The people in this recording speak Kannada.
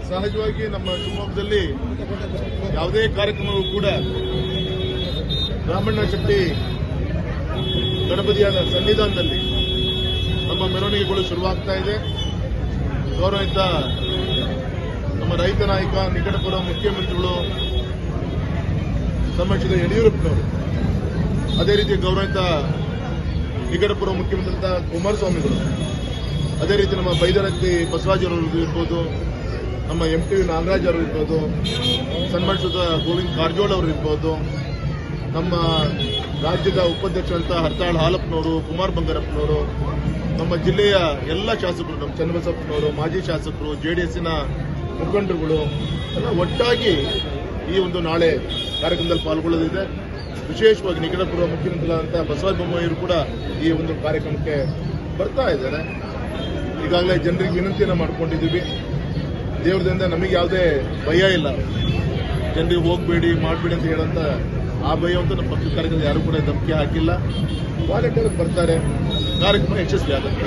ಸಹಜವಾಗಿ ನಮ್ಮ ಶಿವಮೊಗ್ಗದಲ್ಲಿ ಯಾವುದೇ ಕಾರ್ಯಕ್ರಮವೂ ಕೂಡ ಬ್ರಾಹ್ಮಣ ಶಕ್ತಿ ಗಣಪತಿಯ ಸನ್ನಿಧಾನದಲ್ಲಿ ನಮ್ಮ ಮೆರವಣಿಗೆಗಳು ಶುರುವಾಗ್ತಾ ಇದೆ. ಗೌರವಿತ ನಮ್ಮ ರೈತ ನಾಯಕ ನಿಕಟಪುರ ಮುಖ್ಯಮಂತ್ರಿಗಳು ಸನ್ಮಾನಿಸಿದ ಯಡಿಯೂರಪ್ಪನವರು, ಅದೇ ರೀತಿ ಗೌರವಿತ ನಿಕಟಪುರ ಮುಖ್ಯಮಂತ್ರಿ ಕುಮಾರಸ್ವಾಮಿಗಳು, ಅದೇ ರೀತಿ ನಮ್ಮ ಬೈದರತ್ತಿ ಬಸವರಾಜರವರು ಇರ್ಬೋದು, ನಮ್ಮ MTV ನಾಗರಾಜ್ ಅವರು ಇರ್ಬೋದು, ಸನ್ಮಾನಿಸಿದ ಗೋವಿಂದ ಕಾರಜೋಳ ಅವರು ಇರ್ಬೋದು, ನಮ್ಮ ರಾಜ್ಯದ ಉಪಾಧ್ಯಕ್ಷರಂತ ಹರ್ತಾಳ್ ಹಾಲಪ್ಪನವರು, ಕುಮಾರ್ ಬಂಗಾರಪ್ಪನವರು, ನಮ್ಮ ಜಿಲ್ಲೆಯ ಎಲ್ಲ ಶಾಸಕರು, ನಮ್ಮ ಚನ್ನಬಸಪ್ಪನವರು, ಮಾಜಿ ಶಾಸಕರು, JDSನ ಮುಖಂಡರುಗಳು ಎಲ್ಲ ಒಟ್ಟಾಗಿ ಈ ಒಂದು ನಾಳೆ ಕಾರ್ಯಕ್ರಮದಲ್ಲಿ ಪಾಲ್ಗೊಳ್ಳಲಿದೆ. ವಿಶೇಷವಾಗಿ ನಿಕಟಪುರ ಮುಖ್ಯಮಂತ್ರಿಗಳಾದಂಥ ಬಸವರಾಜ ಬೊಮ್ಮಾಯಿಯವರು ಕೂಡ ಈ ಒಂದು ಕಾರ್ಯಕ್ರಮಕ್ಕೆ ಬರ್ತಾ ಇದ್ದಾರೆ. ಈಗಾಗಲೇ ಜನರಿಗೆ ವಿನಂತಿಯನ್ನು ಮಾಡ್ಕೊಂಡಿದ್ದೀವಿ. ದೇವರದಿಂದ ನಮಗೆ ಯಾವುದೇ ಭಯ ಇಲ್ಲ, ಜನರಿಗೆ ಹೋಗಬೇಡಿ ಮಾಡಬೇಡಿ ಅಂತ ಹೇಳಂತ ಆ ಭಯ ಅಂತ ನಮ್ಮ ಪಕ್ಷದ ಕಾರ್ಯಕ್ರಮದಲ್ಲಿ ಯಾರು ಕೂಡ ಧಮಕಿ ಹಾಕಿಲ್ಲ. ವಾಲಂಟಿಯರ್ ಬರ್ತಾರೆ, ಕಾರ್ಯಕ್ರಮ ಯಶಸ್ವಿ ಆಗುತ್ತೆ.